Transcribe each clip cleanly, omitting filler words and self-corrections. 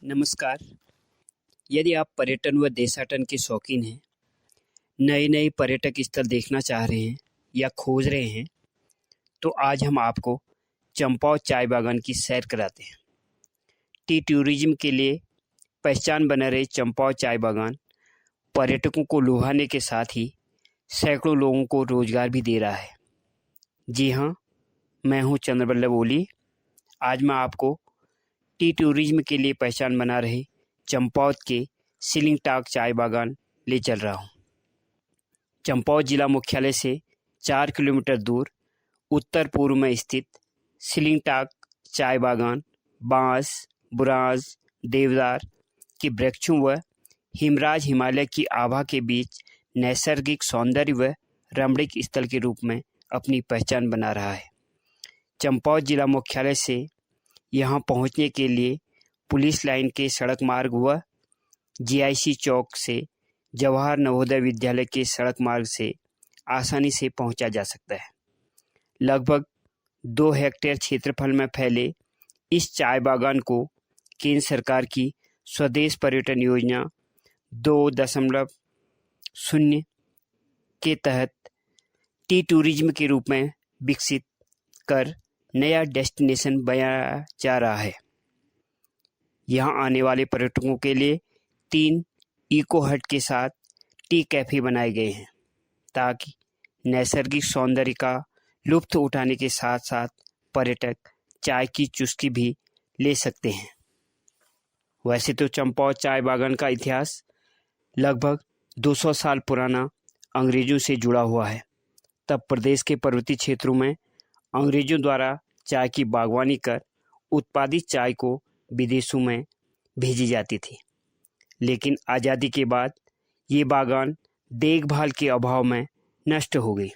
नमस्कार। यदि आप पर्यटन व देशाटन के शौकीन हैं, नए-नए पर्यटक स्थल देखना चाह रहे हैं या खोज रहे हैं, तो आज हम आपको चंपावत चाय बागान की सैर कराते हैं। टी टूरिज्म के लिए पहचान बना रहे चंपावत चाय बागान पर्यटकों को लुभाने के साथ ही सैकड़ों लोगों को रोजगार भी दे रहा है। जी हाँ, मैं हूँ चंद्रवल्लभ ओली। आज मैं आपको टी टूरिज्म के लिए पहचान बना रहे चंपावत के सीलिंग टाक चाय बागान ले चल रहा हूँ। चंपावत जिला मुख्यालय से 4 किलोमीटर दूर उत्तर पूर्व में स्थित सीलिंग टाक चाय बागान बांस, बुरांस, देवदार के वृक्षों व हिमराज हिमालय की आभा के बीच नैसर्गिक सौंदर्य व रमणीक स्थल के रूप में अपनी पहचान बना रहा है। चंपावत जिला मुख्यालय से यहाँ पहुँचने के लिए पुलिस लाइन के सड़क मार्ग व जीआईसी चौक से जवाहर नवोदय विद्यालय के सड़क मार्ग से आसानी से पहुँचा जा सकता है। लगभग 2 हेक्टेयर क्षेत्रफल में फैले इस चाय बागान को केंद्र सरकार की स्वदेश पर्यटन योजना 2.0 के तहत टी टूरिज्म के रूप में विकसित कर नया डेस्टिनेशन बनाया जा रहा है। यहाँ आने वाले पर्यटकों के लिए 3 इको हट के साथ टी कैफे बनाए गए हैं ताकि नैसर्गिक सौंदर्य का लुत्फ उठाने के साथ साथ पर्यटक चाय की चुस्की भी ले सकते हैं। वैसे तो चंपावत चाय बागान का इतिहास लगभग 200 साल पुराना अंग्रेजों से जुड़ा हुआ है। तब प्रदेश के पर्वतीय क्षेत्रों में अंग्रेजों द्वारा चाय की बागवानी कर उत्पादित चाय को विदेशों में भेजी जाती थी, लेकिन आज़ादी के बाद ये बागान देखभाल के अभाव में नष्ट हो गई।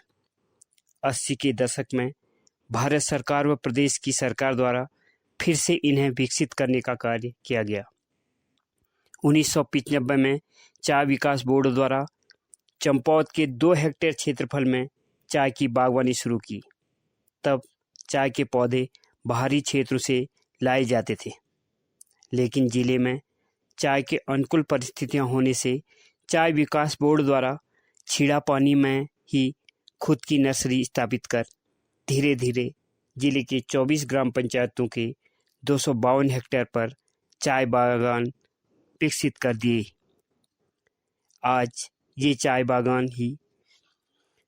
80 के दशक में भारत सरकार व प्रदेश की सरकार द्वारा फिर से इन्हें विकसित करने का कार्य किया गया। 1995 में चाय विकास बोर्ड द्वारा चंपावत के 2 हेक्टेयर क्षेत्रफल में चाय की बागवानी शुरू की। तब चाय के पौधे बाहरी क्षेत्रों से लाए जाते थे, लेकिन जिले में चाय के अनुकूल परिस्थितियां होने से चाय विकास बोर्ड द्वारा छीड़ा पानी में ही खुद की नर्सरी स्थापित कर धीरे धीरे जिले के 24 ग्राम पंचायतों के 252 हेक्टेयर पर चाय बागान विकसित कर दिए। आज ये चाय बागान ही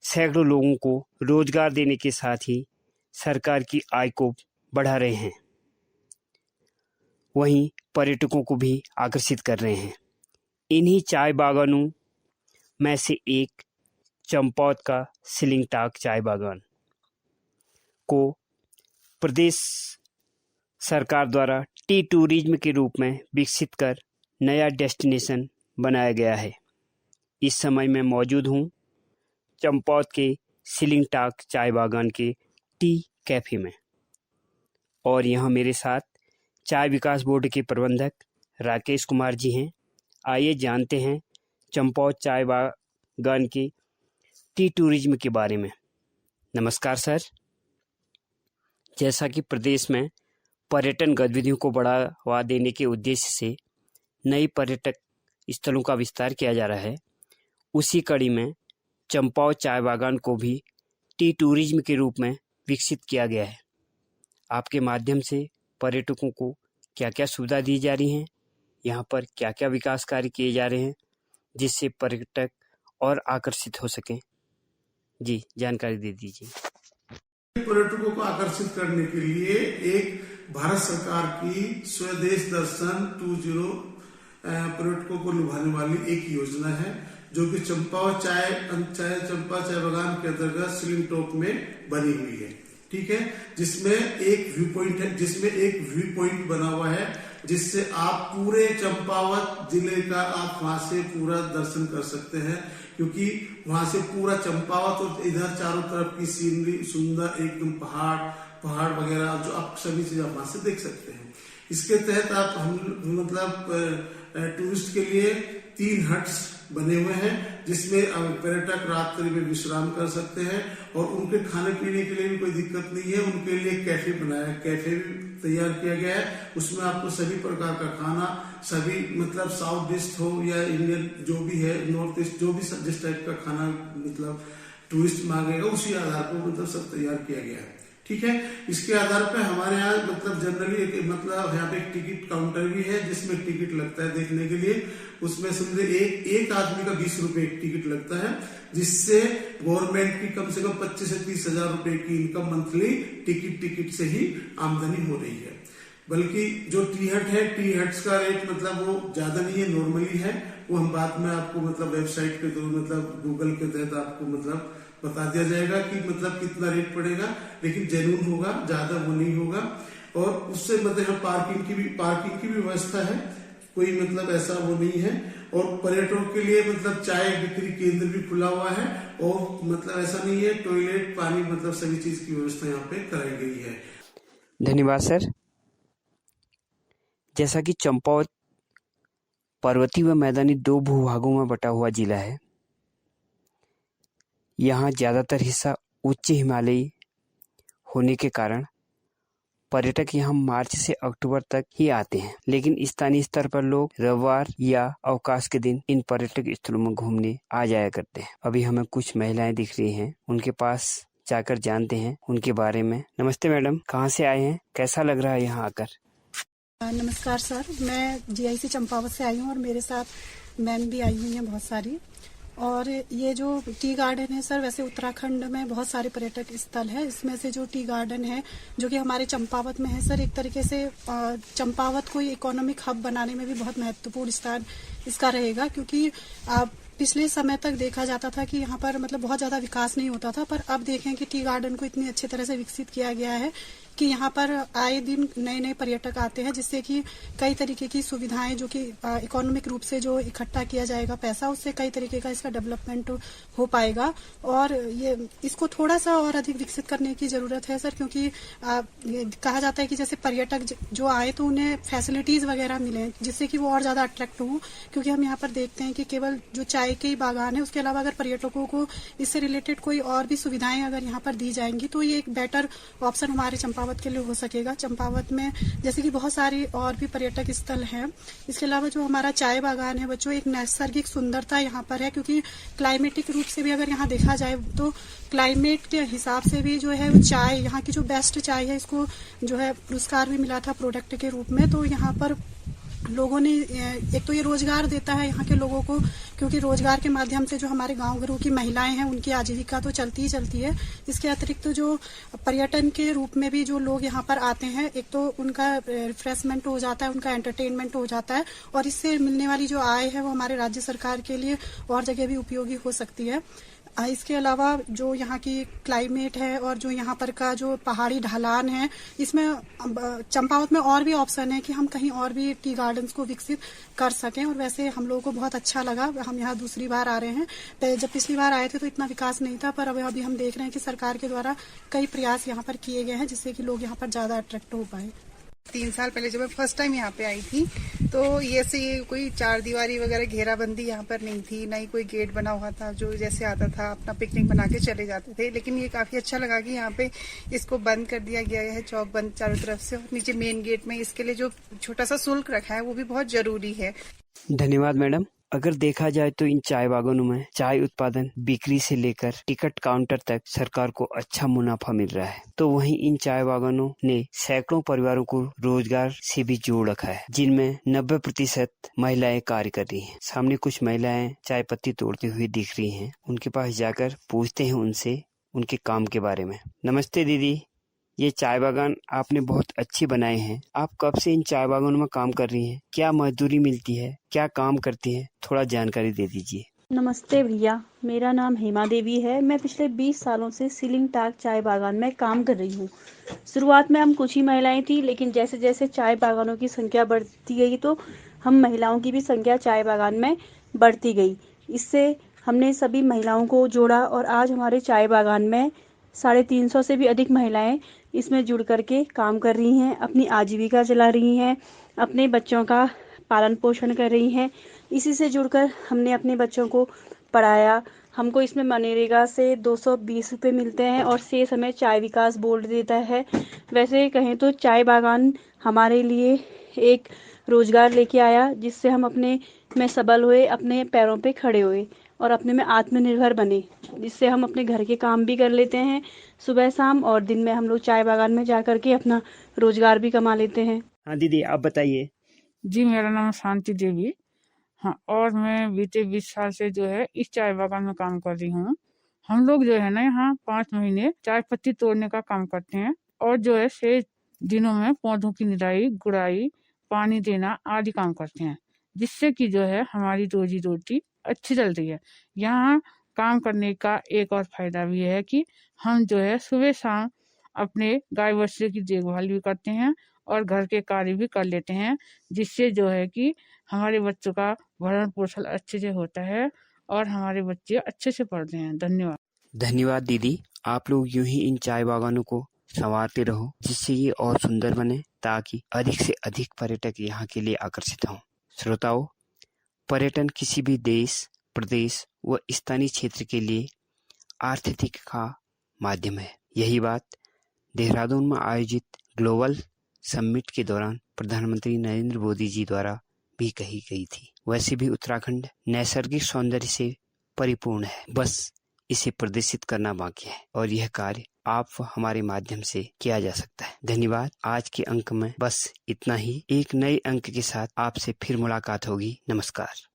सैकड़ों लोगों को रोजगार देने के साथ ही सरकार की आय को बढ़ा रहे हैं, वहीं पर्यटकों को भी आकर्षित कर रहे हैं। इन्हीं चाय बागानों में से एक चंपावत का सीलिंग टाक चाय बागान को प्रदेश सरकार द्वारा टी टूरिज्म के रूप में विकसित कर नया डेस्टिनेशन बनाया गया है। इस समय मैं मौजूद हूँ चंपावत के सीलिंग टाक चाय बागान के टी कैफे में, और यहाँ मेरे साथ चाय विकास बोर्ड के प्रबंधक राकेश कुमार जी हैं। आइए जानते हैं चंपावत चाय बागान के टी टूरिज्म के बारे में। नमस्कार सर। जैसा कि प्रदेश में पर्यटन गतिविधियों को बढ़ावा देने के उद्देश्य से नई पर्यटक स्थलों का विस्तार किया जा रहा है, उसी कड़ी में चंपावत चाय बागान को भी टी टूरिज्म के रूप में विकसित किया गया है। आपके माध्यम से पर्यटकों को क्या क्या सुविधा दी जा रही हैं, यहाँ पर क्या क्या विकास कार्य किए जा रहे हैं जिससे पर्यटक और आकर्षित हो सकें, जी जानकारी दे दीजिए। पर्यटकों को आकर्षित करने के लिए एक भारत सरकार की स्वदेश दर्शन 2.0 पर्यटकों को लुभाने वाली एक योजना है, जो कि चंपावत चंपा चाय बागान के अंतर्गत सीलिंग टॉक में बनी हुई है। ठीक है, जिसमें एक व्यू पॉइंट बना हुआ है, जिससे आप पूरे चंपावत जिले का आप वहां से पूरा दर्शन कर सकते हैं, क्योंकि वहां से पूरा चंपावत और इधर चारों तरफ की सीनरी सुंदर एकदम पहाड़ वगैरह जो आप सभी चीज वहां से देख सकते हैं। इसके तहत आप हम टूरिस्ट के लिए 3 हट्स बने हुए हैं, जिसमें पर्यटक रात्रि में विश्राम कर सकते हैं और उनके खाने पीने के लिए भी कोई दिक्कत नहीं है। उनके लिए कैफे बनाया, कैफे भी तैयार किया गया है। उसमें आपको सभी प्रकार का खाना, सभी मतलब साउथ डिश हो या इंडियन जो भी है, नॉर्थ ईस्ट जो भी जिस टाइप का खाना मतलब टूरिस्ट मांगेगा उसी आधार पर मतलब सब तैयार किया गया है। ठीक है, इसके आधार पर हमारे यहाँ मतलब जनरली मतलब यहाँ पे एक टिकट काउंटर भी है जिसमें टिकट लगता है देखने के लिए। उसमें समझे एक आदमी का 20 रुपए टिकट लगता है, जिससे गवर्नमेंट की कम से कम 25 से 30 हजार रुपए की इनकम मंथली टिकट से ही आमदनी हो रही है। बल्कि जो टी हट है, टी हट्स का रेट मतलब वो ज्यादा नहीं है, नॉर्मली है। वो हम बाद में आपको मतलब वेबसाइट के थ्रू मतलब गूगल के तहत आपको मतलब बता दिया जाएगा कि मतलब कितना रेट पड़ेगा, लेकिन जेन्युइन होगा, ज्यादा वो नहीं होगा। और उससे मतलब पार्किंग की भी व्यवस्था है, कोई मतलब ऐसा वो नहीं है। और पर्यटकों के लिए मतलब चाय बिक्री केंद्र भी खुला हुआ है और मतलब ऐसा नहीं है, टॉयलेट पानी मतलब सभी चीज की व्यवस्था यहाँ पे कराई गई है। धन्यवाद सर। जैसा कि चंपावत पर्वतीय व मैदानी 2 भूभागों में बटा हुआ जिला है। यहाँ ज़्यादातर हिस्सा उच्च हिमालयी होने के कारण पर्यटक यहाँ मार्च से अक्टूबर तक ही आते हैं, लेकिन स्थानीय स्तर पर लोग रविवार या अवकाश के दिन इन पर्यटक स्थलों में घूमने आ जाया करते हैं। अभी हमें कुछ महिलाएं दिख रही हैं, उनके पास जाकर जानते हैं उनके बारे में। नमस्ते मैडम, कहाँ से आए हैं, कैसा लग रहा है यहाँ आकर? नमस्कार सर, मैं GIC चंपावत से आई हूँ और मेरे साथ मैम भी आई हुई हैं बहुत सारी। और ये जो टी गार्डन है सर, वैसे उत्तराखंड में बहुत सारे पर्यटक स्थल है। इसमें से जो टी गार्डन है जो कि हमारे चंपावत में है सर, एक तरीके से चंपावत को इकोनॉमिक हब बनाने में भी बहुत महत्वपूर्ण स्थान इसका रहेगा। क्योंकि पिछले समय तक देखा जाता था कि यहाँ पर मतलब बहुत ज्यादा विकास नहीं होता था, पर अब देखें कि टी गार्डन को इतनी अच्छी तरह से विकसित किया गया है कि यहाँ पर आए दिन नए नए पर्यटक आते हैं, जिससे कि कई तरीके की सुविधाएं जो कि इकोनॉमिक रूप से जो इकट्ठा किया जाएगा पैसा, उससे कई तरीके का इसका डेवलपमेंट हो पाएगा। और ये इसको थोड़ा सा और अधिक विकसित करने की जरूरत है सर, क्योंकि कहा जाता है कि जैसे पर्यटक जो आए तो उन्हें फैसिलिटीज वगैरह मिले, जिससे कि वो और ज्यादा अट्रैक्ट हो। क्योंकि हम यहाँ पर देखते हैं कि केवल जो चाय के ही बागान है, उसके अलावा अगर पर्यटकों को इससे रिलेटेड कोई और भी सुविधाएं अगर यहाँ पर दी जाएंगी तो ये एक बेटर ऑप्शन हमारे चंपावत के लिए हो सकेगा। चंपावत में जैसे कि बहुत सारी और भी पर्यटक स्थल हैं। इसके अलावा जो हमारा चाय बागान है बच्चों, एक नैसर्गिक सुंदरता यहाँ पर है, क्योंकि क्लाइमेटिक रूप से भी अगर यहाँ देखा जाए तो क्लाइमेट के हिसाब से भी जो है वो चाय, यहाँ की जो बेस्ट चाय है, इसको जो है पुरस्कार भी मिला था प्रोडक्ट के रूप में। तो यहाँ पर लोगों ने, एक तो ये रोजगार देता है यहाँ के लोगों को, क्योंकि रोजगार के माध्यम से जो हमारे गांव घरों की महिलाएं हैं उनकी आजीविका तो चलती ही चलती है। इसके अतिरिक्त तो जो पर्यटन के रूप में भी जो लोग यहाँ पर आते हैं, एक तो उनका रिफ्रेशमेंट हो जाता है, उनका एंटरटेनमेंट हो जाता है, और इससे मिलने वाली जो आय है वो हमारे राज्य सरकार के लिए और जगह भी उपयोगी हो सकती है। इसके अलावा जो यहाँ की क्लाइमेट है और जो यहाँ पर का जो पहाड़ी ढलान है, इसमें चंपावत में और भी ऑप्शन है कि हम कहीं और भी टी गार्डन्स को विकसित कर सकें। और वैसे हम लोगों को बहुत अच्छा लगा, हम यहाँ दूसरी बार आ रहे हैं। जब पिछली बार आए थे तो इतना विकास नहीं था, पर अभी हम देख रहे हैं कि सरकार के द्वारा कई प्रयास यहाँ पर किए गए हैं, जिससे कि लोग यहाँ पर ज्यादा अट्रैक्ट हो पाए। 3 साल पहले जब मैं फर्स्ट टाइम यहाँ पे आई थी तो ये कोई 4 दीवारी वगैरह घेराबंदी यहाँ पर नहीं थी, ना ही कोई गेट बना हुआ था। जो जैसे आता था अपना पिकनिक बना के चले जाते थे। लेकिन ये काफी अच्छा लगा कि यहाँ पे इसको बंद कर दिया गया है, चौक बंद चारों तरफ से। और नीचे मेन गेट में इसके लिए जो छोटा सा शुल्क रखा है वो भी बहुत जरूरी है। धन्यवाद मैडम। अगर देखा जाए तो इन चाय बागानों में चाय उत्पादन, बिक्री से लेकर टिकट काउंटर तक सरकार को अच्छा मुनाफा मिल रहा है। तो वहीं इन चाय बागानों ने सैकड़ों परिवारों को रोजगार से भी जोड़ रखा है, जिनमें 90% महिलाएं कार्य कर रही हैं। सामने कुछ महिलाएं चाय पत्ती तोड़ती हुई दिख रही हैं। उनके पास जाकर पूछते हैं उनसे उनके काम के बारे में। नमस्ते दीदी, ये चाय बागान आपने बहुत अच्छी बनाए हैं। आप कब से इन चाय बागानों में काम कर रही हैं? क्या मजदूरी मिलती है? क्या काम करती हैं? थोड़ा जानकारी दे दीजिए। नमस्ते भैया, मेरा नाम हेमा देवी है। मैं पिछले 20 सालों से सीलिंग टाक चाय बागान में काम कर रही हूँ। शुरुआत में हम कुछ ही महिलाएं थी, लेकिन जैसे जैसे चाय बागानों की संख्या बढ़ती गई तो हम महिलाओं की भी संख्या चाय बागान में बढ़ती गई। इससे हमने सभी महिलाओं को जोड़ा और आज हमारे चाय बागान में 350 से भी अधिक महिलाएं इसमें जुड़ करके काम कर रही हैं, अपनी आजीविका चला रही हैं, अपने बच्चों का पालन पोषण कर रही हैं। इसी से जुड़कर हमने अपने बच्चों को पढ़ाया। हमको इसमें मनरेगा से 220 रुपये मिलते हैं और शेष हमें चाय विकास बोर्ड देता है। वैसे कहें तो चाय बागान हमारे लिए एक रोजगार लेके आया, जिससे हम अपने में सबल हुए, अपने पैरों पे खड़े हुए और अपने में आत्मनिर्भर बने, जिससे हम अपने घर के काम भी कर लेते हैं सुबह शाम, और दिन में हम लोग चाय बागान में जा कर के अपना रोजगार भी कमा लेते हैं। हाँ दीदी, आप बताइए। जी, मेरा नाम शांति देवी। हाँ, और मैं बीते 20 साल से जो है इस चाय बागान में काम कर रही हूँ। हम लोग जो है ना यहाँ 5 महीने चाय पत्ती तोड़ने का काम करते हैं और जो है शेष दिनों में पौधों की निराई, गुड़ाई, पानी देना आदि काम करते हैं, जिससे कि जो है हमारी रोजी रोटी अच्छी चल रही है। यहाँ काम करने का एक और फायदा भी है कि हम जो है सुबह शाम अपने गाय बछड़े की देखभाल भी करते हैं और घर के कार्य भी कर लेते हैं, जिससे जो है कि हमारे बच्चों का भरण पोषण अच्छे से होता है और हमारे बच्चे अच्छे से पढ़ते हैं। धन्यवाद। धन्यवाद दीदी। आप लोग यूं ही इन चाय बागानों को संवारते रहो, जिससे ये और सुंदर बने, ताकि अधिक से अधिक पर्यटक यहाँ के लिए आकर्षित हों। श्रोताओं, पर्यटन किसी भी देश, प्रदेश व स्थानीय क्षेत्र के लिए आर्थिक का माध्यम है। यही बात देहरादून में आयोजित ग्लोबल समिट के दौरान प्रधानमंत्री नरेंद्र मोदी जी द्वारा भी कही गई थी। वैसे भी उत्तराखंड नैसर्गिक सौंदर्य से परिपूर्ण है, बस इसे प्रदर्शित करना बाकी है और यह कार्य आप व हमारे माध्यम से किया जा सकता है। धन्यवाद। आज के अंक में बस इतना ही। एक नए अंक के साथ आपसे फिर मुलाकात होगी। नमस्कार।